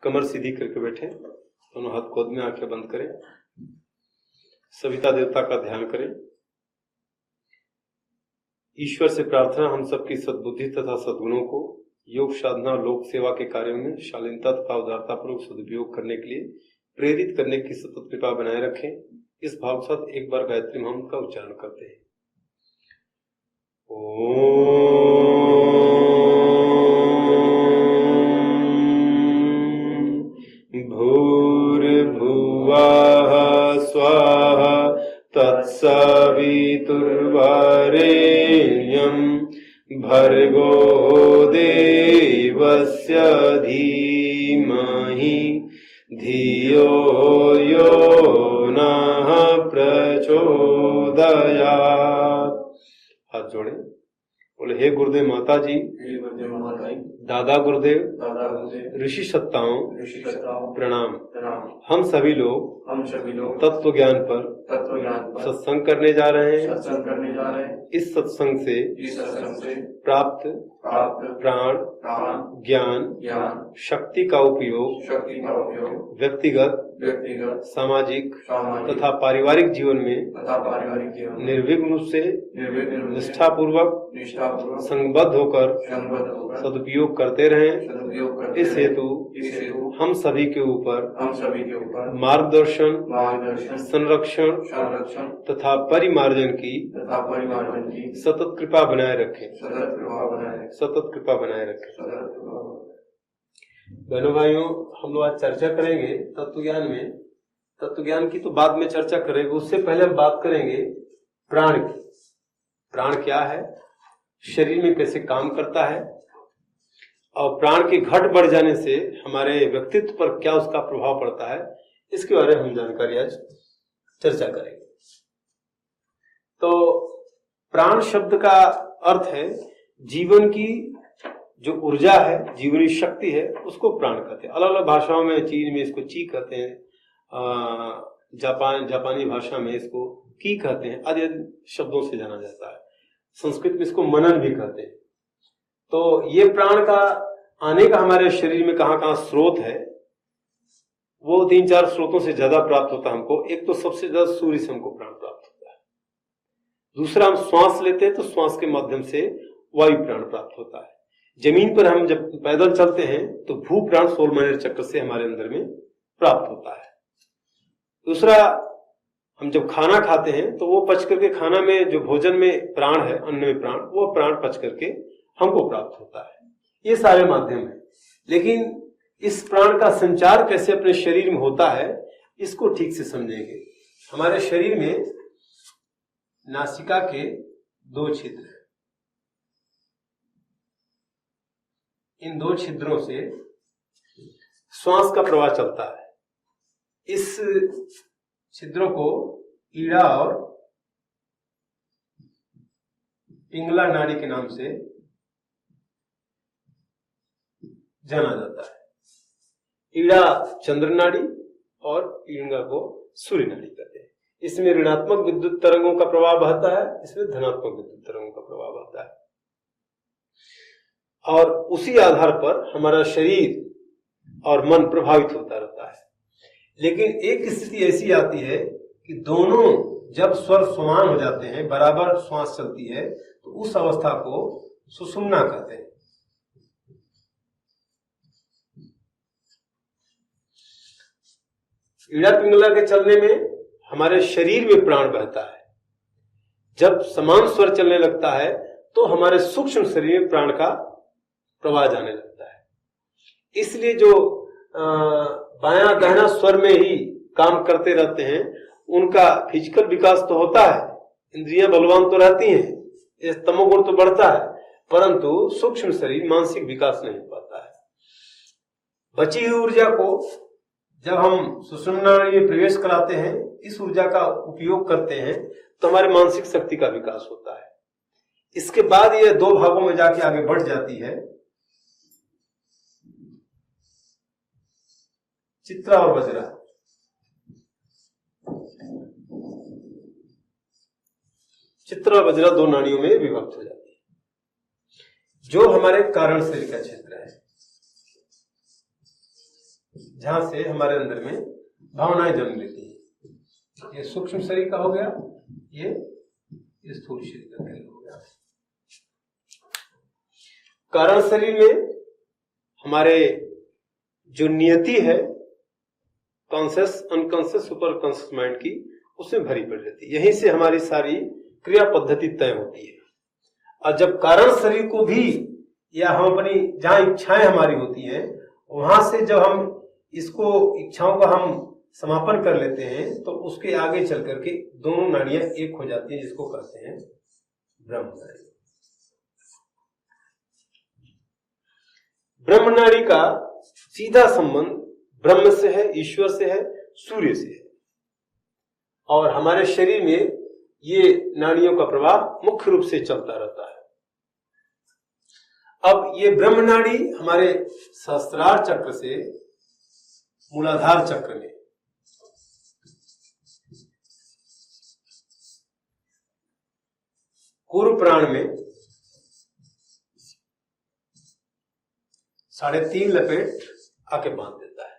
कमर सीधी करके बैठे, दोनों हाथ गोद में, आंखें बंद करें, सविता देवता का ध्यान करें। ईश्वर से प्रार्थना हम सबकी सद्बुद्धि तथा सद्गुणों को योग साधना और लोक सेवा के कार्यों में शालीनता तथा उदारता पूर्वक सदुपयोग करने के लिए प्रेरित करने की सतत कृपा बनाए रखें। इस भाव के साथ एक बार गायत्री मंत्र का उच्चारण करते हैं। भूर्भुवः स्वः तत्सवितुर्वरेण्यं भर्गो देवस्य धीमहि धियो यो नः प्रचोदयात्। हाथ जोड़े, बोले हे गुरुदेव माता जी, दादा गुरुदेव, ऋषि सत्ताओं प्रणाम। हम सभी लोग तत्व ज्ञान पर सत्संग करने जा रहे हैं। इस सत्संग से प्राप्त प्राण ज्ञान शक्ति का उपयोग व्यक्तिगत सामाजिक तथा पारिवारिक जीवन में निर्विघ्न रूप से निष्ठापूर्वक संबद्ध होकर सदुपयोग करते रहें। इस हेतु हम सभी के ऊपर मार्गदर्शन संरक्षण तथा परिमार्जन की सतत कृपा बनाए रखें। सतत कृपा बनाए रखें। बहनों भाइयों, हम लोग आज चर्चा करेंगे तत्व ज्ञान में। तत्व ज्ञान की तो बाद में चर्चा करेंगे, उससे पहले हम बात करेंगे प्राण की। प्राण क्या है, शरीर में कैसे काम करता है, और प्राण के घट बढ़ जाने से हमारे व्यक्तित्व पर क्या उसका प्रभाव पड़ता है, इसके बारे में हम जानकारी आज चर्चा करेंगे। तो प्राण शब्द का अर्थ है जीवन की जो ऊर्जा है, जीवनी शक्ति है, उसको प्राण कहते हैं। अलग अलग भाषाओं में, चीन में इसको ची कहते हैं, जापानी भाषा में इसको की कहते हैं, आदि शब्दों से जाना जाता है। संस्कृत में इसको मनन भी कहते हैं। तो ये प्राण का आने का हमारे शरीर में कहाँ कहाँ स्रोत है, वो 3-4 स्रोतों से ज्यादा प्राप्त होता है हमको। एक तो सबसे ज्यादा सूर्य से हमको प्राण प्राप्त होता है। दूसरा, हम श्वास लेते हैं तो श्वास के माध्यम से वायु प्राण प्राप्त होता है। जमीन पर हम जब पैदल चलते हैं तो भू प्राण सोलमनेर चक्र से हमारे अंदर में प्राप्त होता है। दूसरा, हम जब खाना खाते हैं तो वो पच करके, खाना में जो भोजन में प्राण है, अन्न में प्राण, वो प्राण पच करके हमको प्राप्त होता है। ये सारे माध्यम है। लेकिन इस प्राण का संचार कैसे अपने शरीर में होता है, इसको ठीक से समझेंगे। हमारे शरीर में नासिका के 2 छिद्र हैं। इन 2 छिद्रों से श्वास का प्रवाह चलता है। इस छिद्रों को ईड़ा और पिंगला नाड़ी के नाम से जाना जाता है। ईड़ा चंद्र नाड़ी और पिंगला को सूर्य नाड़ी कहते हैं। इसमें ऋणात्मक विद्युत तरंगों का प्रवाह बहता है, इसमें धनात्मक विद्युत तरंगों का प्रवाह बहता है। और उसी आधार पर हमारा शरीर और मन प्रभावित होता रहता है। लेकिन एक स्थिति ऐसी आती है कि दोनों जब स्वर समान हो जाते हैं, बराबर श्वास चलती है, तो उस अवस्था को सुषुम्ना कहते हैं। ईड़ा पिंगला के चलने में हमारे शरीर में प्राण बहता है। जब समान स्वर चलने लगता है तो हमारे सूक्ष्म शरीर में प्राण का प्रवाह जाने लगता है। इसलिए जो बायां दाहिना स्वर में ही काम करते रहते हैं, उनका फिजिकल विकास तो होता है, इंद्रियां बलवान तो रहती हैं, ये तमोगुण तो बढ़ता है, परंतु सूक्ष्म शरीर मानसिक विकास नहीं हो पाता है। बची हुई ऊर्जा को जब हम सुषुम्ना में प्रवेश कराते हैं, इस ऊर्जा का उपयोग करते हैं, तो हमारे मानसिक शक्ति का विकास होता है। इसके बाद ये 2 भागों में जाके आगे बढ़ जाती है, चित्रा और वज्रा। चित्रा और वज्रा 2 नाड़ियों में विभक्त हो जाती है। जो हमारे कारण शरीर का क्षेत्र है, जहां से हमारे अंदर में भावनाएं जन्म लेती हैं। ये सूक्ष्म शरीर का हो गया, ये स्थूल शरीर का केंद्र हो गया। कारण शरीर में हमारे जो नियति है conscious, unconscious, super conscious mind की, उसमें भरी पड़ जाती है। यहीं से हमारी सारी क्रिया पद्धति तय होती है। और जब कारण शरीर को भी, या हम अपनी जहां इच्छाएं हमारी होती हैं, वहां से जब हम इसको, इच्छाओं का हम समापन कर लेते हैं, तो उसके आगे चल करके दोनों नाड़ियां एक हो जाती हैं, जिसको कहते हैं ब्रह्म नाड़ी। ब्रह्म नाड़ी का सीधा संबंध ब्रह्म से है, ईश्वर से है, सूर्य से है। और हमारे शरीर में ये नाड़ियों का प्रवाह मुख्य रूप से चलता रहता है। अब ये ब्रह्म नाड़ी हमारे सहस्त्रार चक्र से मूलाधार चक्र में, कुरु प्राण में 3.5 लपेट आके बांध देता है।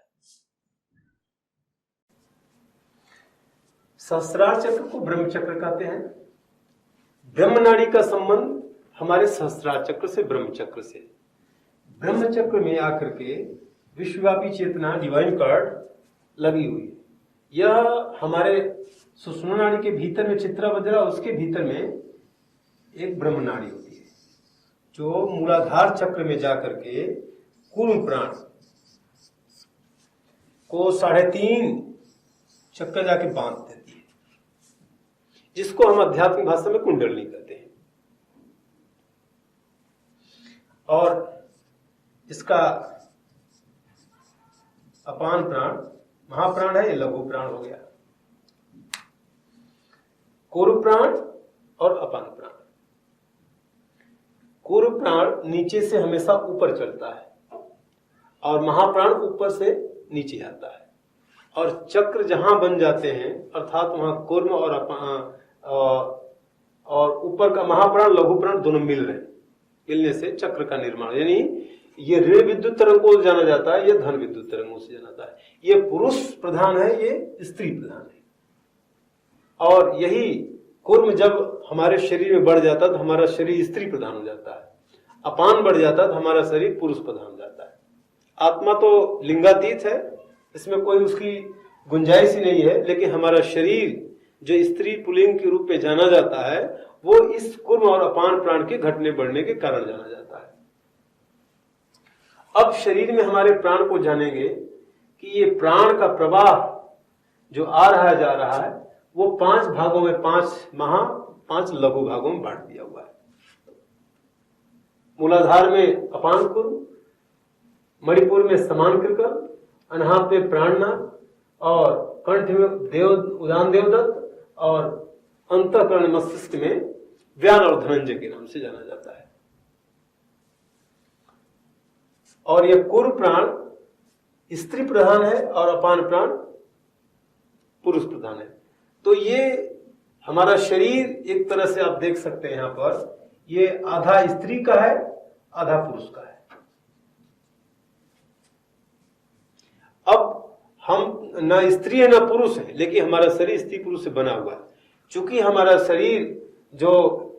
सहस्त्रार चक्र को ब्रह्म चक्र कहते हैं। ब्रह्म नाड़ी का संबंध हमारे सहस्त्रार चक्र से, ब्रह्म चक्र से। ब्रह्म चक्र में आकर के विश्वव्यापी चेतना, डिवाइन कार्ड लगी हुई है। यह हमारे सुषुम्ना नाड़ी के भीतर में चित्रा वज्रा, उसके भीतर में एक ब्रह्म नाड़ी होती है, जो मूलाधार चक्र में जाकर के कुरु प्राण को 3.5 चक्कर जाके बांध देती है, जिसको हम आध्यात्मिक भाषा में कुंडलनी कहते हैं। और इसका अपान प्राण, महाप्राण है, ये लघु प्राण हो गया। कुरु प्राण और अपान प्राण। कुरु प्राण नीचे से हमेशा ऊपर चलता है और महाप्राण ऊपर से नीचे आता है। और चक्र जहां बन जाते हैं, अर्थात वहां कूर्म और ऊपर का महाप्राण, लघु प्राण दोनों मिल रहे हैं। मिलने से चक्र का निर्माण, यानी ये ऋण विद्युत तरंगों से जाना जाता है, ये धन विद्युत तरंगों से जाना जाता है। ये पुरुष प्रधान है, ये स्त्री प्रधान है। और यही कूर्म जब हमारे शरीर में बढ़ जाता है तो हमारा शरीर स्त्री प्रधान हो जाता है। अपान बढ़ जाता है तो हमारा शरीर पुरुष प्रधान हो जाता है। आत्मा तो लिंगातीत है, इसमें कोई उसकी गुंजाइश ही नहीं है, लेकिन हमारा शरीर जो स्त्री पुल्लिंग के रूप में जाना जाता है, वो इस कूर्म और अपान प्राण के घटने बढ़ने के कारण जाना जाता है। अब शरीर में हमारे प्राण को जानेंगे कि ये प्राण का प्रवाह जो आ रहा जा रहा है, वो 5 भागों में, 5 लघु भागों में बांट दिया हुआ है। मूलाधार में अपान कुर्म, मणिपुर में समान कृकल, अनाहत में प्राणनाथ, और कंठ में उदान देवदत्त, और अंतःकरण मस्तिष्क में व्यान और धनंजय के नाम से जाना जाता है। और यह कुरु प्राण स्त्री प्रधान है और अपान प्राण पुरुष प्रधान है। तो ये हमारा शरीर एक तरह से आप देख सकते हैं, यहां पर ये आधा स्त्री का है, आधा पुरुष का है। अब हम ना स्त्री है ना पुरुष है, लेकिन हमारा शरीर स्त्री पुरुष से बना हुआ है। चूंकि हमारा शरीर जो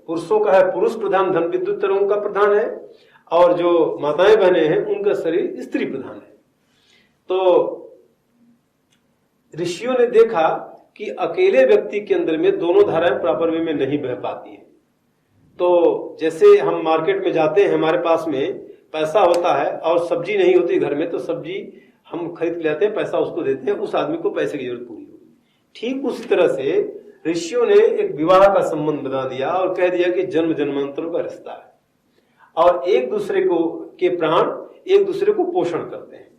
पुरुषों का है पुरुष प्रधान, धन विद्युत तरंगों का प्रधान है, और जो माताएं बहनें हैं उनका शरीर स्त्री प्रधान है। तो ऋषियों ने देखा कि अकेले व्यक्ति के अंदर में दोनों धाराएं प्रॉपर वे में नहीं बह पाती हैं। तो जैसे हम मार्केट में जाते हैं, हमारे पास में पैसा होता है और सब्जी नहीं होती घर में, तो सब्जी हम खरीद लेते हैं, पैसा उसको देते हैं, उस आदमी को पैसे की जरूरत पूरी होगी। ठीक उसी तरह से ऋषियों ने एक विवाह का संबंध बना दिया और कह दिया कि जन्म जन्मांतरों का रिश्ता है, और एक दूसरे को के प्राण एक दूसरे को पोषण करते हैं।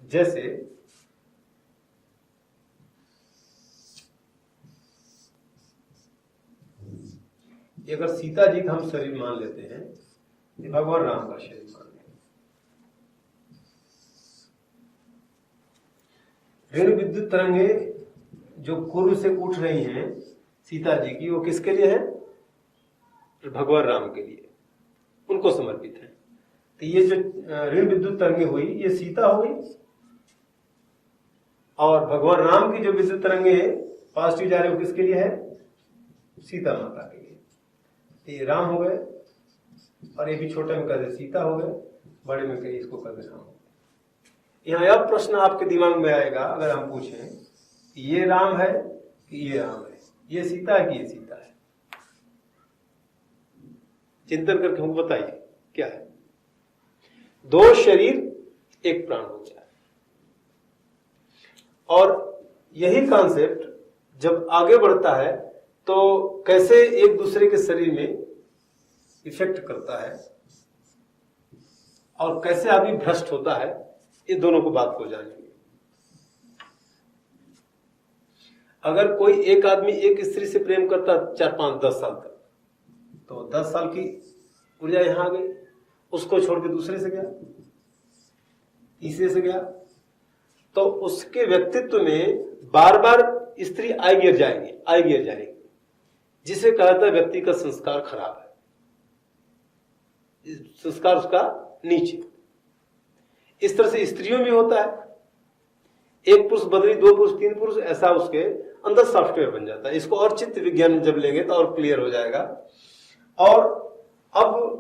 जैसे अगर सीता जी का हम शरीर मान लेते हैं, ये भगवान राम का शरीर मान लेते हैं। ऋण विद्युत तरंगे जो कुरु से उठ रही हैं सीता जी की, वो किसके लिए है? भगवान राम के लिए, उनको समर्पित है। तो ये जो ऋण विद्युत तरंगे हुई, ये सीता हुई, और भगवान राम की जो विद्युत तरंगे हैं पॉजिटिव जा रही है वो किसके लिए है? सीता माता के लिए। ये राम हो गए, और ये भी छोटे में कर दे सीता हो गए, बड़े में कहीं इसको कर दे राम हो गए। यहाँ अब प्रश्न आपके दिमाग में आएगा, अगर हम पूछें ये राम है कि ये राम है, ये सीता है कि ये सीता है, चिंतन करके हमको बताइए क्या है? दो शरीर एक प्राण हो गया। और यही कॉन्सेप्ट जब आगे बढ़ता है तो कैसे एक दूसरे के शरीर में इफेक्ट करता है और कैसे आदमी भ्रष्ट होता है, ये दोनों को बात को जानेंगे। अगर कोई एक आदमी एक स्त्री से प्रेम करता 4, 5, 10 साल तक, तो 10 साल की ऊर्जा यहां आ गई, उसको छोड़ के दूसरे से गया, तीसरे से गया, तो उसके व्यक्तित्व में बार बार स्त्री आई गिर जाएगी, जिसे कहा था व्यक्ति का संस्कार खराब है, संस्कार उसका नीचे। इस तरह से स्त्रियों में होता है, एक पुरुष बदली 2 पुरुष 3 पुरुष, ऐसा उसके अंदर सॉफ्टवेयर बन जाता है। इसको और चित्त विज्ञान जब लेंगे तो और क्लियर हो जाएगा। और अब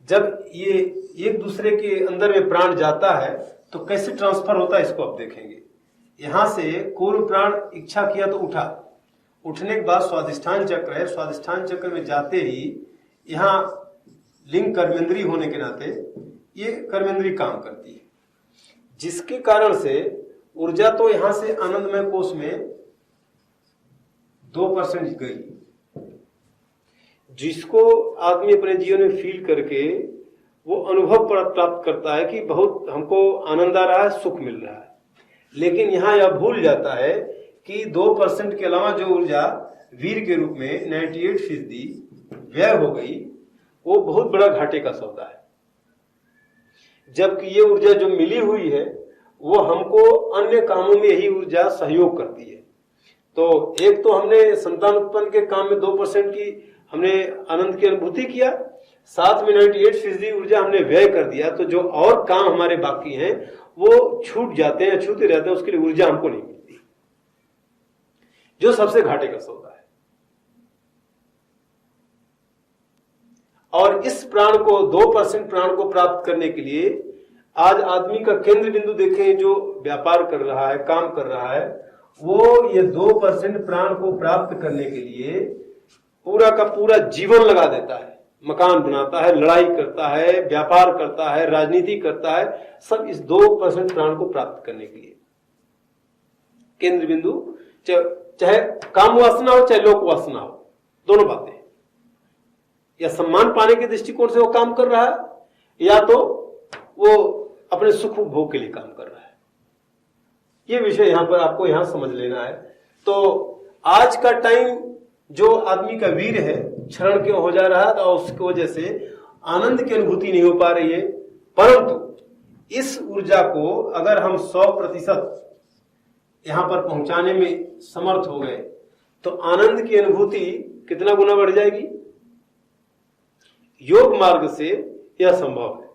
जब ये एक दूसरे के अंदर में प्राण जाता है तो कैसे ट्रांसफर होता है इसको अब देखेंगे। यहां से कूर्म प्राण इच्छा किया तो उठा, उठने के बाद स्वादिष्ठान चक्र है, स्वादिष्ठान चक्र में जाते ही यहां लिंग कर्मेंद्री होने के नाते ये कर्मेंद्री काम करती है, जिसके कारण से ऊर्जा तो यहां से आनंदमय कोष में 2% गई, जिसको आदमी अपने जीवन में फील करके वो अनुभव प्राप्त करता है कि बहुत हमको आनंद आ रहा है, सुख मिल रहा है। लेकिन यहां यह भूल जाता है कि 2% के अलावा जो ऊर्जा वीर के रूप में 98% व्यय हो गई, वो बहुत बड़ा घाटे का सौदा है। जबकि ये ऊर्जा जो मिली हुई है वो हमको अन्य कामों में यही ऊर्जा सहयोग करती है। तो एक तो हमने संतान उत्पन्न के काम में 2% की हमने आनंद की अनुभूति किया, साथ में 98% ऊर्जा हमने व्यय कर दिया, तो जो और काम हमारे बाकी हैं वो छूट जाते हैं, छूटे रहते हैं, उसके लिए ऊर्जा हमको नहीं मिलती, जो सबसे घाटे का सौदा है। और इस प्राण को 2% प्राण को प्राप्त करने के लिए आज आदमी का केंद्र बिंदु देखें, जो व्यापार कर रहा है, काम कर रहा है, वो ये 2% प्राण को प्राप्त करने के लिए पूरा का पूरा जीवन लगा देता है, मकान बनाता है, लड़ाई करता है, व्यापार करता है, राजनीति करता है, सब इस 2% प्राण को प्राप्त करने के लिए। केंद्र बिंदु चाहे काम वासना हो चाहे लोक वासना हो, दोनों बातें, या सम्मान पाने के दृष्टिकोण से वो काम कर रहा है, या तो वो अपने सुख भोग के लिए काम कर रहा है। ये विषय यहां पर आपको यहां समझ लेना है। तो आज का टाइम जो आदमी का वीर है क्षरण क्यों हो जा रहा है, तो उसकी वजह से आनंद की अनुभूति नहीं हो पा रही है। परंतु इस ऊर्जा को अगर हम 100% यहां पर पहुंचाने में समर्थ हो गए तो आनंद की अनुभूति कितना गुना बढ़ जाएगी। योग मार्ग से यह संभव है,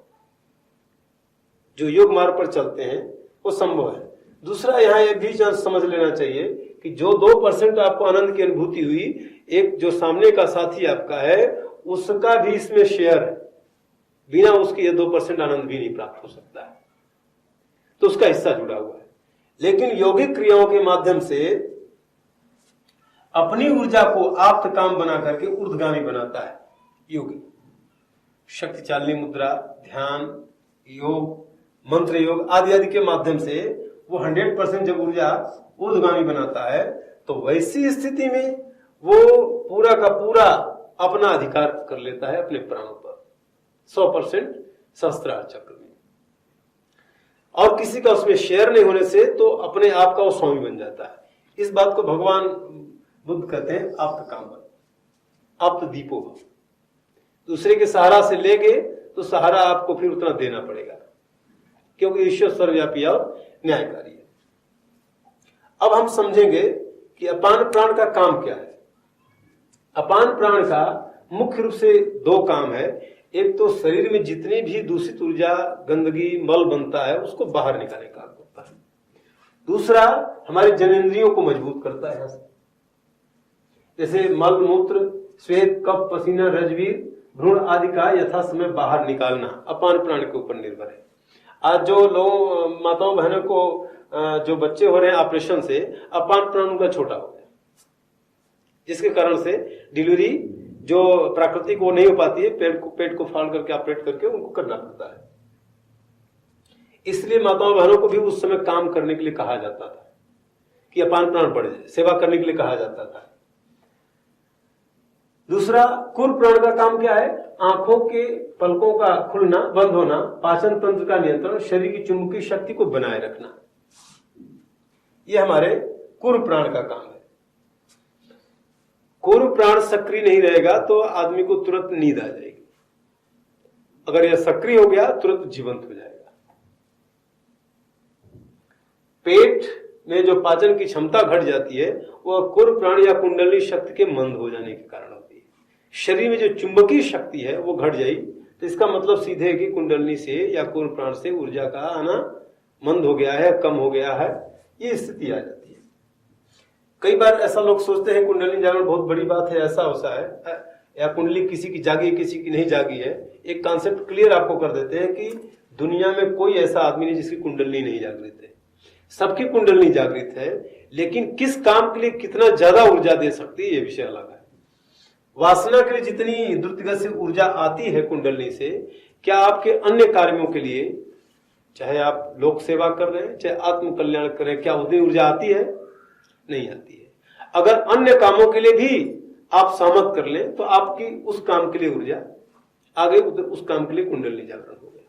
जो योग मार्ग पर चलते हैं वो संभव है। दूसरा यहां यह भी समझ लेना चाहिए कि जो 2% आपको आनंद की अनुभूति हुई, एक जो सामने का साथी आपका है उसका भी इसमें शेयर है, बिना उसके ये 2% आनंद भी नहीं प्राप्त हो सकता है, तो उसका हिस्सा जुड़ा हुआ है। लेकिन यौगिक क्रियाओं के माध्यम से अपनी ऊर्जा को आप्त काम बना करके ऊर्ध्वगामी बनाता है योगी। शक्ति चालनी मुद्रा, ध्यान, योग, मंत्र योग आदि आदि के माध्यम से वो 100% जब ऊर्जा ऊर्ध्वगामी बनाता है, तो वैसी स्थिति में वो पूरा का पूरा अपना अधिकार कर लेता है अपने प्राणों पर 100% सहस्त्रार चक्र में, और किसी का उसमें शेयर नहीं होने से तो अपने आप का वो स्वामी बन जाता है। इस बात को भगवान बुद्ध कहते हैं आप्त काम बन, आप्त दीपो भव। दूसरे के सहारा से लेंगे तो सहारा आपको फिर उतना देना पड़ेगा, क्योंकि ईश्वर सर्वव्यापी और न्यायकारी है। अब हम समझेंगे कि अपान प्राण का काम क्या है। अपान प्राण का मुख्य रूप से 2 काम है। एक तो शरीर में जितनी भी दूषित ऊर्जा, गंदगी, मल बनता है उसको बाहर निकालने का होता है। दूसरा हमारे जनेंद्रियों को मजबूत करता है। जैसे मल मूत्र श्वेत कफ पसीना रजवीर भ्रूण आदि का यथा समय बाहर निकालना अपान प्राण के ऊपर निर्भर है। आज जो लोग माताओं बहनों को जो बच्चे हो रहे हैं ऑपरेशन से, अपान प्राण उनका छोटा हो गया, जिसके कारण से डिलीवरी जो प्राकृतिक वो नहीं हो पाती है, पेट को फाड़ करके ऑपरेट करके उनको करना पड़ता है। इसलिए माताओं बहनों को भी उस समय काम करने के लिए कहा जाता था कि अपान प्राण बढ़ जाए, सेवा करने के लिए कहा जाता था। दूसरा कुर प्राण का काम क्या है? आंखों के पलकों का खुलना बंद होना, पाचन तंत्र का नियंत्रण, शरीर की चुंबकीय शक्ति को बनाए रखना, ये हमारे कुर प्राण का काम है। कुर प्राण सक्रिय नहीं रहेगा तो आदमी को तुरंत नींद आ जाएगी, अगर यह सक्रिय हो गया तुरंत जीवंत हो जाएगा। पेट में जो पाचन की क्षमता घट जाती है वह कुर प्राण या कुंडली शक्ति के मंद हो जाने के कारण होती है। शरीर में जो चुंबकीय शक्ति है वो घट जाई तो इसका मतलब सीधे है कि कुंडली से या कुर प्राण से ऊर्जा का आना मंद हो गया है, कम हो गया है, ये स्थिति आ जाती है। कई बार ऐसा लोग सोचते हैं कुंडली जागरण बहुत बड़ी बात है, ऐसा होता है, या कुंडली किसी की जागी किसी की नहीं जागी है। एक कॉन्सेप्ट क्लियर आपको कर देते हैं कि दुनिया में कोई ऐसा आदमी नहीं जिसकी कुंडली नहीं जागृत है, सबकी कुंडली जागृत है, लेकिन किस काम के लिए कितना ज्यादा ऊर्जा दे सकती है ये विषय अलग है। वासना के लिए जितनी द्रुत गति से ऊर्जा आती है कुंडली से, क्या आपके अन्य कार्यों के लिए, चाहे आप लोक सेवा कर रहे हैं चाहे आत्म कल्याण कर रहे हैं, क्या उतनी ऊर्जा आती है? नहीं आती है। अगर अन्य कामों के लिए भी आप सहमत कर लें तो आपकी उस काम के लिए ऊर्जा आगे, उस काम के लिए कुंडली जागरण हो गया।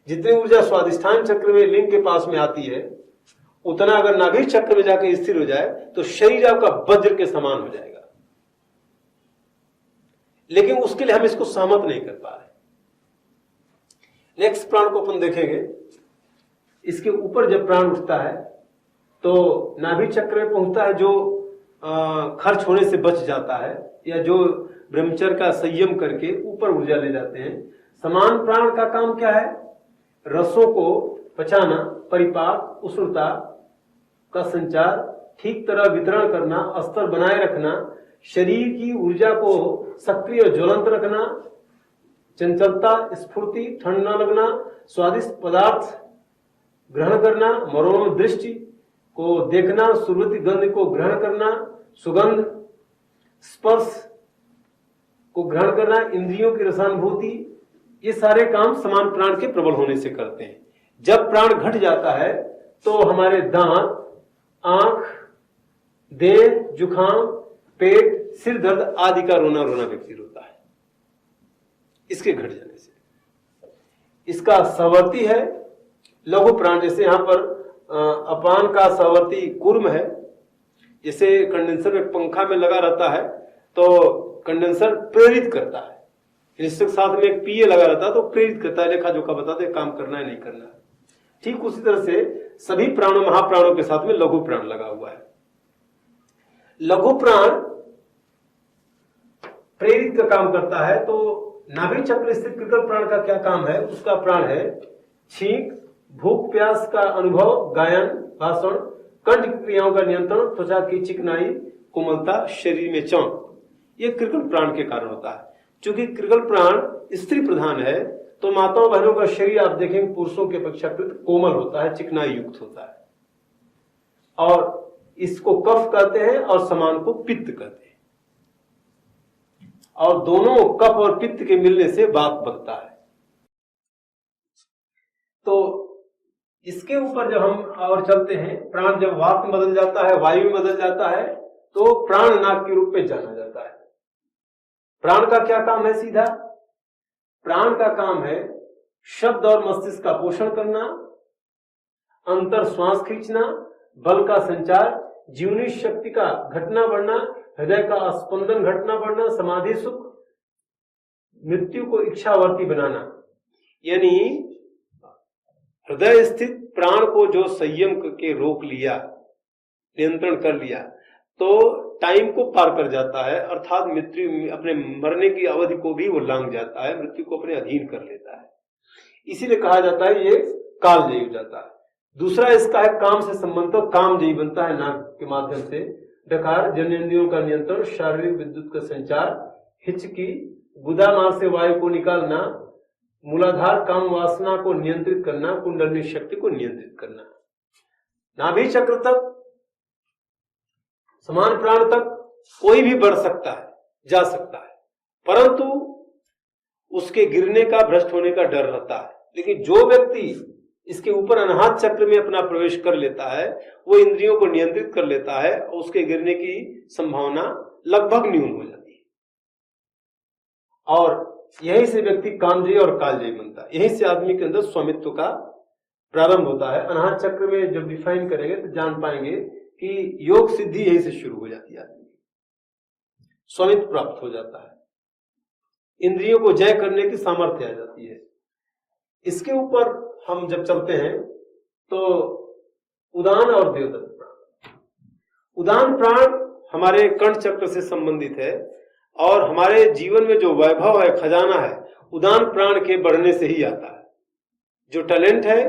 जितनी ऊर्जा स्वादिष्ठान चक्र में लिंग के पास में आती है उतना अगर नाभि चक्र में जाकर स्थिर हो जाए तो शरीर आपका वज्र के समान हो जाएगा, लेकिन उसके लिए हम इसको सहमत नहीं कर पा रहे। नेक्स्ट प्राण को अपन देखेंगे। इसके ऊपर जब प्राण उठता है तो नाभि चक्र में पहुंचता है, जो खर्च होने से बच जाता है या जो ब्रह्मचर्य का संयम करके ऊपर ऊर्जा ले जाते हैं। समान प्राण का काम क्या है? रसों को पचाना, परिपाक उष्णता का संचार, ठीक तरह वितरण करना, स्तर बनाए रखना, शरीर की ऊर्जा को सक्रिय और ज्वलंत रखना, चंचलता स्फूर्ति ठंड न लगना, स्वादिष्ट पदार्थ ग्रहण करना, मनोरम दृष्टि को देखना, सुगंधित गंध को ग्रहण करना, सुगंध स्पर्श को ग्रहण करना, इंद्रियों की रसानुभूति, ये सारे काम समान प्राण के प्रबल होने से करते हैं। जब प्राण घट जाता है तो हमारे दांत, आंख, देह, जुखाम, पेट, सिर दर्द आदि का रोना व्यक्ति रोता है इसके घट जाने से। इसका सवर्ती है लघु प्राण। जैसे यहां पर अपान का सवर्ती कूर्म है, जैसे कंडेंसर में पंखा में लगा रहता है तो कंडेंसर प्रेरित करता है, इसके साथ में एक पीए लगा रहता है तो प्रेरित करता है, लेखा जोखा बताते हैं काम करना है नहीं करना है। ठीक उसी तरह से सभी प्राणों महाप्राणों के साथ में लघु प्राण लगा हुआ है। लघु प्राण प्रेरित का काम करता है तो नाभि चक्र स्थित कृकल प्राण का क्या काम है? उसका प्राण है छींक, भूख प्यास का अनुभव, गायन, भाषण, कंठ क्रियाओं का नियंत्रण, त्वचा की चिकनाई, कोमलता, शरीर में चौंक, ये कृकल प्राण के कारण होता है। चूंकि कृकल प्राण स्त्री प्रधान है तो माताओं बहनों का शरीर आप देखेंगे पुरुषों के अपेक्षाकृत कोमल होता है, चिकनाई युक्त होता है, और इसको कफ कहते हैं और समान को पित्त कहते हैं, और दोनों कफ और पित्त के मिलने से वात बनता है। तो इसके ऊपर जब हम और चलते हैं, प्राण जब वात में बदल जाता है, वायु में बदल जाता है तो प्राण नाग के रूप में जाना जाता है। प्राण का क्या काम है? सीधा प्राण का काम है शब्द और मस्तिष्क का पोषण करना, अंतर श्वास खींचना, बल का संचार, जीवनी शक्ति का घटना बढ़ना, हृदय का स्पंदन घटना बढ़ना, समाधि सुख, मृत्यु को इच्छावर्ती बनाना। यानी हृदय स्थित प्राण को जो संयम करके रोक लिया, नियंत्रण कर लिया तो टाइम को पार कर जाता है, अर्थात मृत्यु अपने मरने की अवधि को भी वो लांघ जाता है, मृत्यु को अपने अधीन कर लेता है। इसीलिए कहा जाता है ये कालजयी हो जाता है। दूसरा इसका है काम से संबंध, तो काम जी बनता है नाक के माध्यम से। डकार जननेंद्रियों का नियंत्रण, शारीरिक विद्युत का संचार, हिचकी, गुदा मार्ग से वायु को निकालना, मूलाधार काम वासना को नियंत्रित करना, कुंडलिनी शक्ति को नियंत्रित करना। नाभि चक्र तक, समान प्राण तक कोई भी बढ़ सकता है, जा सकता है, परंतु उसके गिरने का, भ्रष्ट होने का डर रहता है। लेकिन जो व्यक्ति इसके ऊपर अनाहत चक्र में अपना प्रवेश कर लेता है, वो इंद्रियों को नियंत्रित कर लेता है, उसके गिरने की संभावना लगभग न्यून हो जाती है। और यहीं से व्यक्ति कामजयी और कालजयी बनता है। यहीं से आदमी के अंदर स्वामित्व का प्रारंभ होता है। अनाहत चक्र में जब डिफाइन करेंगे तो जान पाएंगे कि योग सिद्धि यहीं से शुरू हो जाती है। आदमी स्वामित्व प्राप्त हो जाता है, इंद्रियों को जय करने की सामर्थ्य आ जाती है। इसके ऊपर हम जब चलते हैं तो उदान और देवदत्त प्राण। उदान प्राण हमारे कंठ चक्र से संबंधित है और हमारे जीवन में जो वैभव है, खजाना है, उदान प्राण के बढ़ने से ही आता है। जो टैलेंट है,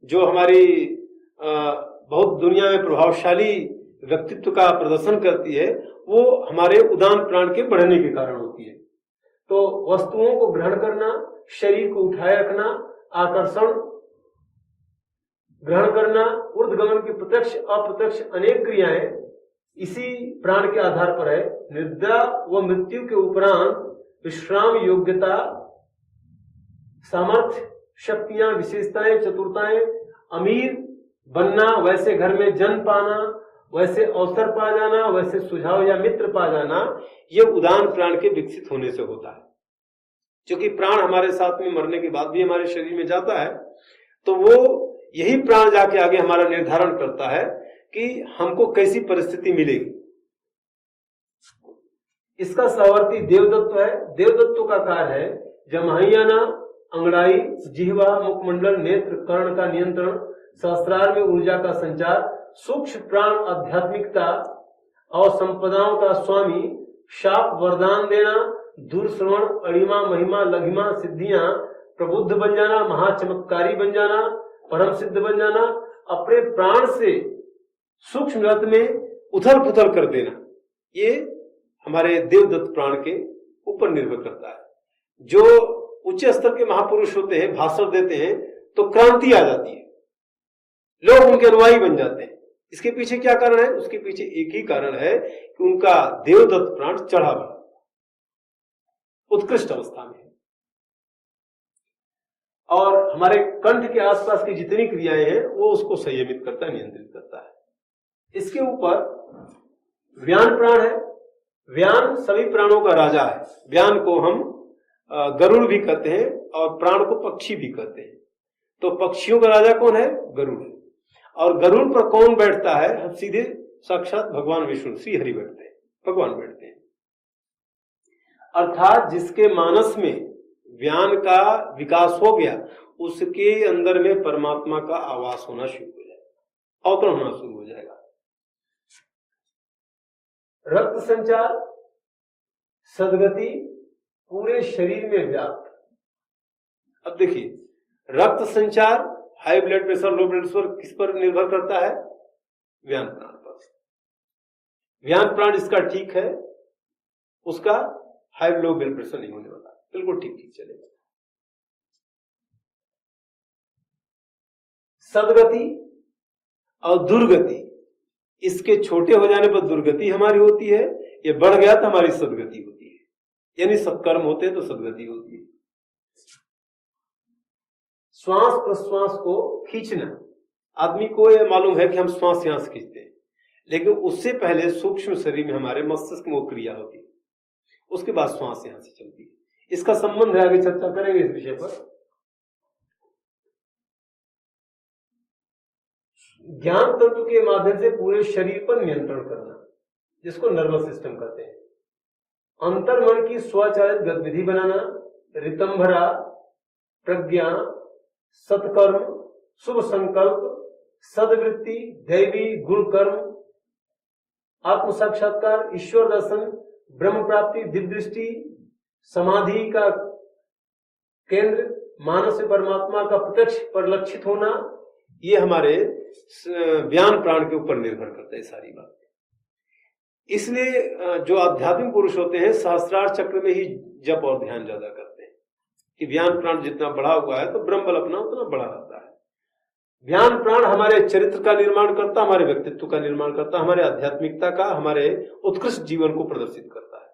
जो हमारी बहुत दुनिया में प्रभावशाली व्यक्तित्व का प्रदर्शन करती है, वो हमारे उदान प्राण के बढ़ने के कारण होती है। तो वस्तुओं को ग्रहण करना, शरीर को उठाए रखना, आकर्षण ग्रहण करना, ऊर्ध्वगमन की प्रत्यक्ष अप्रत्यक्ष अनेक क्रियाएं इसी प्राण के आधार पर है। निद्रा व मृत्यु के उपरांत विश्राम, योग्यता, सामर्थ्य, शक्तियां, विशेषताएं, चतुरताएं, अमीर बनना, वैसे घर में जन्म पाना, वैसे अवसर पा जाना, वैसे सुझाव या मित्र पा जाना, ये उदान प्राण के विकसित होने से होता है। क्योंकि प्राण हमारे साथ में मरने के बाद भी हमारे शरीर में जाता है, तो वो यही प्राण जाके आगे हमारा निर्धारण करता है कि हमको कैसी परिस्थिति मिलेगी। इसका सहवर्ती देवदत्व है। देवदत्व का कार्य है जमहैयाना, अंगड़ाई, जिह्वा, मुखमंडल, नेत्र, कर्ण का नियंत्रण, सहस्रार में ऊर्जा का संचार, सूक्ष्म प्राण आध्यात्मिकता और संपदाओं का स्वामी, शाप वरदान देना, दूर श्रवण, अणिमा, महिमा, लघिमा, सिद्धियां, प्रबुद्ध बन जाना, महाचमत्कारी बन जाना, परम सिद्ध बन जाना, अपने प्राण से सूक्ष्म रत में उथल पुथल कर देना, ये हमारे देवदत्त प्राण के ऊपर निर्भर करता है। जो उच्च स्तर के महापुरुष होते हैं, भाषण देते हैं तो क्रांति आ जाती है, लोग उनके अनुयायी बन जाते हैं। इसके पीछे क्या कारण है? उसके पीछे एक ही कारण है कि उनका देवदत्त प्राण चढ़ा बढ़ा, उत्कृष्ट अवस्था में है। और हमारे कंठ के आसपास की जितनी क्रियाएं हैं वो उसको संयमित करता है, नियंत्रित करता है। इसके ऊपर व्यान प्राण है। व्यान सभी प्राणों का राजा है। व्यान को हम गरुड़ भी कहते हैं और प्राण को पक्षी भी कहते हैं। तो पक्षियों का राजा कौन है? गरुड़ है। और गरुड़ पर कौन बैठता है? हम सीधे साक्षात भगवान विष्णु श्री हरि बैठते हैं, भगवान बैठते हैं। अर्थात जिसके मानस में व्यान का विकास हो गया, उसके अंदर में परमात्मा का आवास होना शुरू हो जाएगा, अवतरण होना शुरू हो जाएगा। रक्त संचार, सदगति पूरे शरीर में व्याप्त। अब देखिए, रक्त संचार, high blood pressure, low blood pressure किस पर निर्भर करता है? व्यान प्राण पर। व्यान प्राण जिसका ठीक है, उसका हाई लो ब्लड प्रेशर नहीं होने वाला, बिल्कुल ठीक ठीक चलेगा। सदगति और दुर्गति, इसके छोटे हो जाने पर दुर्गति हमारी होती है, ये बढ़ गया तो हमारी सदगति होती है। यानी सत्कर्म होते हैं तो सदगति होती है। श्वास प्रश्वास को खींचना, आदमी को यह मालूम है कि हम श्वास यहां से खींचते हैं, लेकिन उससे पहले सूक्ष्म शरीर में हमारे मस्तिष्क में वो क्रिया होती है, उसके बाद श्वास यहां से चलती है। इसका संबंध है, आगे चर्चा करेंगे इस विषय पर। ज्ञान तत्व के माध्यम से पूरे शरीर पर नियंत्रण करना, जिसको नर्वस सिस्टम कहते हैं। अंतर्मन की स्वचालित गतिविधि बनाना, रितंभरा, प्रज्ञा, सत्कर्म, शुभ संकल्प, सदवृत्ति, दैवी गुण कर्म, आत्म साक्षात्कार, ईश्वर दर्शन, ब्रह्म प्राप्ति, दिव्य दृष्टि, समाधि का केंद्र, मानस से परमात्मा का प्रत्यक्ष परिलक्षित होना, ये हमारे व्यान प्राण के ऊपर निर्भर करता है सारी बात। इसलिए जो आध्यात्मिक पुरुष होते हैं सहस्त्रार चक्र में ही जप और ध्यान ज्यादा करते हैं कि व्यान प्राण जितना बढ़ा हुआ है तो ब्रह्म बल अपना उतना बढ़ा रहता है। व्यान प्राण हमारे चरित्र का निर्माण करता, हमारे व्यक्तित्व का निर्माण करता, हमारे आध्यात्मिकता का, हमारे उत्कृष्ट जीवन को प्रदर्शित करता है।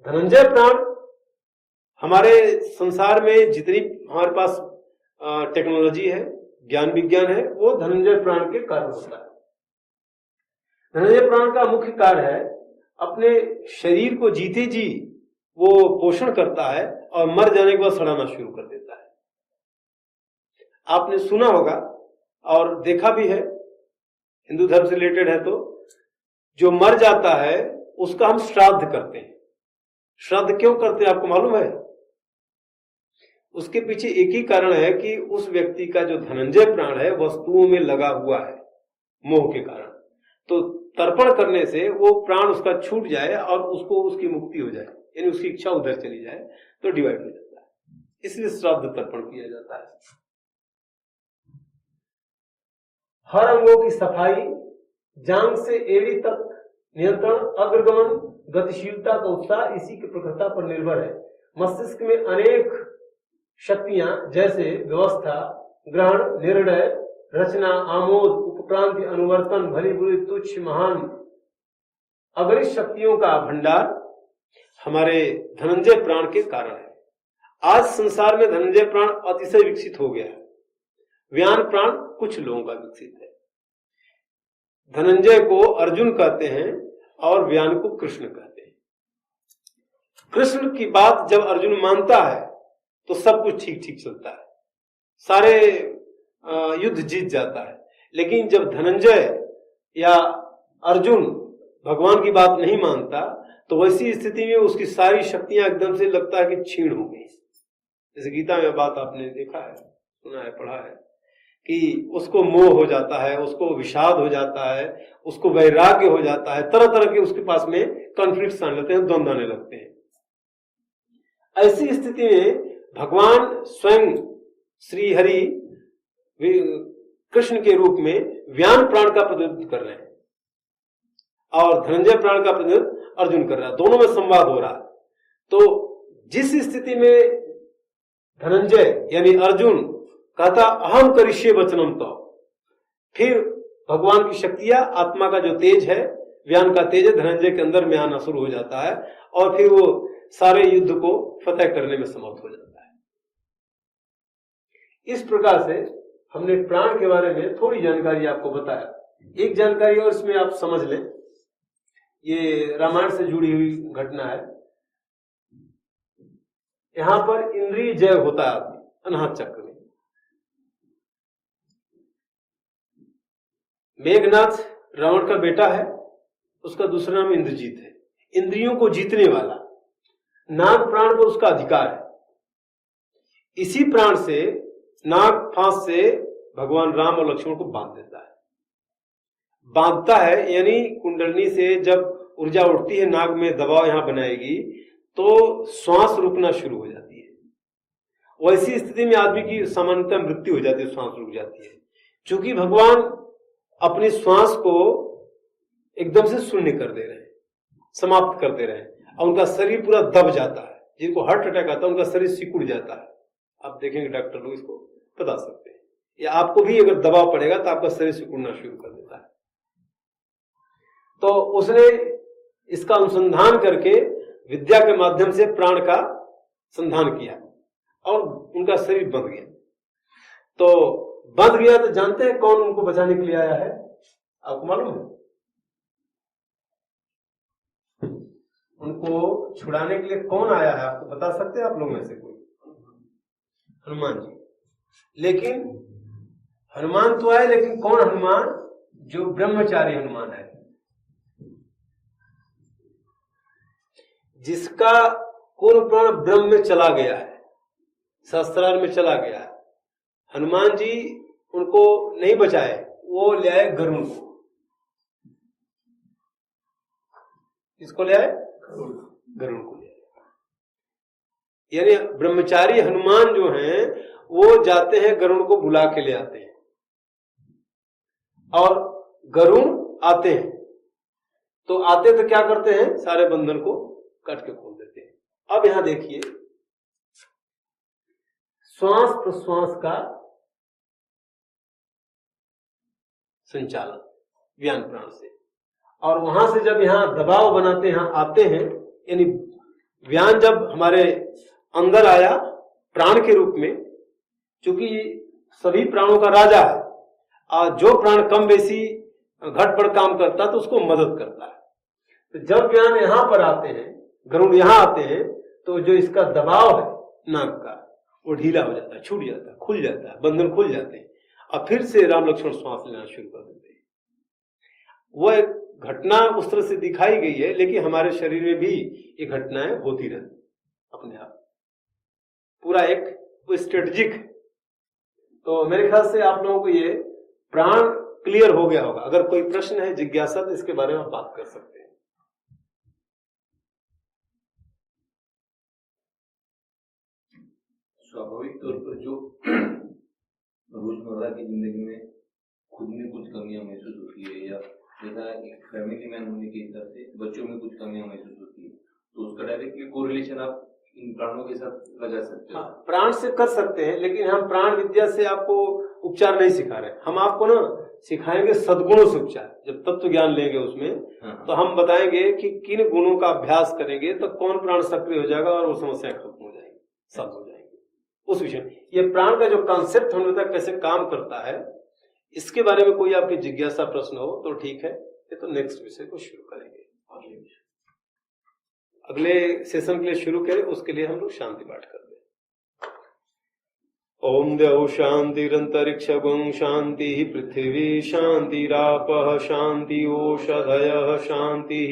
धनंजय प्राण हमारे संसार में जितनी हमारे पास टेक्नोलॉजी है, ज्ञान विज्ञान है, वो धनंजय प्राण के कारण होता है। धनंजय प्राण का मुख्य कार्य है अपने शरीर को जीते जी वो पोषण करता है और मर जाने के बाद सड़ाना शुरू कर देता है। आपने सुना होगा और देखा भी है, हिंदू धर्म से रिलेटेड है, तो जो मर जाता है उसका हम श्राद्ध करते हैं। श्राद्ध क्यों करते हैं आपको मालूम है? उसके पीछे एक ही कारण है कि उस व्यक्ति का जो धनंजय प्राण है वस्तुओं में लगा हुआ है मोह के कारण, तो तर्पण करने से वो प्राण उसका छूट जाए और उसको उसकी मुक्ति हो जाए, यानी उसकी इच्छा उधर चली जाए तो डिवाइड हो जाता है। इसलिए श्राद्ध तर्पण किया जाता है। हर अंगों की सफाई, जांग से एड़ी तक नियंत्रण, अग्रगमन, गतिशीलता का उत्साह इसी की प्रकृति पर निर्भर है। मस्तिष्क में अनेक शक्तियां जैसे व्यवस्था, ग्रहण, निर्णय, रचना, आमोद, उपक्रांति, अनुवर्तन, भली बुरी, तुच्छ, महान, अगणित शक्तियों का भंडार हमारे धनंजय प्राण के कारण है। आज संसार में धनंजय प्राण अतिशय विकसित हो गया है। व्यान प्राण कुछ लोगों का विकसित है। धनंजय को अर्जुन कहते हैं और व्यान को कृष्ण कहते हैं। कृष्ण की बात जब अर्जुन मानता है तो सब कुछ ठीक ठीक चलता है, सारे युद्ध जीत जाता है। लेकिन जब धनंजय या अर्जुन भगवान की बात नहीं मानता तो वैसी स्थिति में उसकी सारी शक्तियां एकदम से लगता है कि छीण हो गई। जैसे गीता में बात आपने देखा है, सुना है, पढ़ा है कि उसको मोह हो जाता है, उसको विषाद हो जाता है, उसको वैराग्य हो जाता है, तरह तरह के उसके पास में कॉन्फ्लिक्ट्स आने लगते हैं, द्वंद्व आने लगते हैं। ऐसी स्थिति में भगवान स्वयं श्री हरि कृष्ण के रूप में व्यान प्राण का प्रतिनिधित्व कर रहे हैं और धनंजय प्राण का प्रतिनिधित्व अर्जुन कर रहा है। दोनों में संवाद हो रहा है। तो जिस स्थिति में धनंजय यानी अर्जुन कहता अहम करिष्ये वचनम, तो फिर भगवान की शक्तियां, आत्मा का जो तेज है, व्यान का तेज है, धनंजय के अंदर में आना शुरू हो जाता है और फिर वो सारे युद्ध को फतेह करने में समर्थ हो जाता है। इस प्रकार से हमने प्राण के बारे में थोड़ी जानकारी आपको बताया। एक जानकारी और इसमें आप समझ लें, ये रामायण से जुड़ी हुई घटना है। यहां पर इंद्रिय जय होता है आदमी अनाहत चक्र में। मेघनाथ रावण का बेटा है, उसका दूसरा नाम इंद्रजीत है। इंद्रियों को जीतने वाला, नाग प्राण पर उसका अधिकार है। इसी प्राण से नाग फांस से भगवान राम और लक्ष्मण को बांध देता है। बांधता है यानी कुंडलनी से जब ऊर्जा उठती है, नाग में दबाव यहां बनाएगी तो श्वास रुकना शुरू हो जाती है। वैसी स्थिति में आदमी की सामान्यतः मृत्यु हो जाती है, श्वास रुक जाती है। क्योंकि भगवान अपनी श्वास को एकदम से शून्य कर दे रहे हैं, समाप्त कर दे रहे हैं और उनका शरीर पूरा दब जाता है। जिनको हार्ट अटैक आता है उनका शरीर सिकुड़ जाता है। आप देखेंगे डॉक्टर लोग इसको बता सकते हैं, या आपको भी अगर दबाव पड़ेगा तो आपका शरीर सिकुड़ना शुरू कर देता है। तो उसने इसका अनुसंधान करके विद्या के माध्यम से प्राण का संधान किया और उनका शरीर बंध गया। तो बंध गया तो जानते हैं कौन उनको बचाने के लिए आया है? आपको मालूम है? उनको छुड़ाने के लिए कौन आया है? आपको बता सकते हैं आप लोग में से कोई? हनुमान जी। लेकिन हनुमान तो आए, लेकिन कौन हनुमान? जो ब्रह्मचारी हनुमान है, जिसका पूर्ण प्राण ब्रह्म में चला गया है, सहस्त्रार में चला गया है। हनुमान जी उनको नहीं बचाए, वो ले आए गरुड़ को। किसको ले आए? गरुड़ को ले आए। यानी ब्रह्मचारी हनुमान जो हैं वो जाते हैं, गरुड़ को बुला के ले आते हैं। और गरुण आते हैं, तो आते तो क्या करते हैं, सारे बंधन को कट के खोल देते हैं। अब यहां देखिए, श्वास प्रश्वास का संचालन व्यान प्राण से, और वहां से जब यहां दबाव बनाते हैं, आते हैं, यानी व्यान जब हमारे अंदर आया प्राण के रूप में, चूंकि सभी प्राणों का राजा है, और जो प्राण कम बेसी घटपड़ काम करता है तो उसको मदद करता है। तो जब व्यान यहां पर आते हैं, गरुड़ यहां आते हैं, तो जो इसका दबाव है नाक का, वो ढीला हो जाता है, छूट जाता है, खुल जाता है, बंधन खुल जाते हैं, और फिर से राम लक्ष्मण श्वास लेना शुरू कर देते हैं। वो एक घटना उस तरह से दिखाई गई है, लेकिन हमारे शरीर में भी ये घटनाएं होती रहती अपने आप, पूरा एक स्ट्रेटेजिक। तो मेरे ख्याल से आप लोगों को ये प्राण क्लियर हो गया होगा। अगर कोई प्रश्न है, जिज्ञासा, तो इसके बारे में आप बात कर सकते हैं। स्वाभाविक तौर पर जो रोजमर्रा की जिंदगी में खुद में कुछ कमियां महसूस होती है, या जैसा एक फैमिली मैन होने के हिसाब से बच्चों में कुछ कमियां महसूस होती है, तो उसका डायरेक्टली कोरिलेशन आप इन प्राणों के साथ लगा सकते हो। हाँ, प्राण से कर सकते हैं, लेकिन हम प्राण विद्या से आपको उपचार नहीं सिखा रहे। हम आपको ना सिखाएंगे सद्गुणों से उपचार। जब तत्व ज्ञान लेंगे उसमें, तो हम बताएंगे कि किन गुणों का अभ्यास करेंगे तो कौन प्राण सक्रिय हो जाएगा और वो समस्या खत्म हो जाएगी, सब हो जाएंगे उस विषय में। ये प्राण का जो कॉन्सेप्ट हमें बताया कैसे काम करता है, इसके बारे में कोई आपकी जिज्ञासा प्रश्न हो तो ठीक है, ये तो नेक्स्ट विषय को शुरू करेंगे। अगले सेशन के लिए शुरू करें, उसके लिए हम लोग शांति पाठ कर दें। ओम द्यौ शांतिरंतरिक्षगुं शांति, पृथ्वी शांतिरापः शांति, ओषधयः शांति,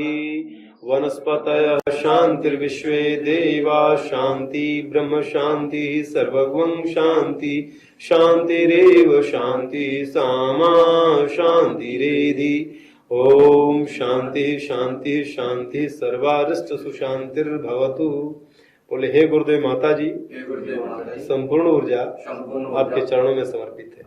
वनस्पतयः शांतिर्विश्वे देवा शांति, ब्रह्म शांति, सर्वगुं शांति, शांतिरेव शांति, सामा शांतिरेधि। ओम शांति शांति शांति, सर्वारिष्ट सुशांतिर्भवतु। बोले हे गुरुदेव माता जी, संपूर्ण ऊर्जा आपके चरणों में समर्पित है।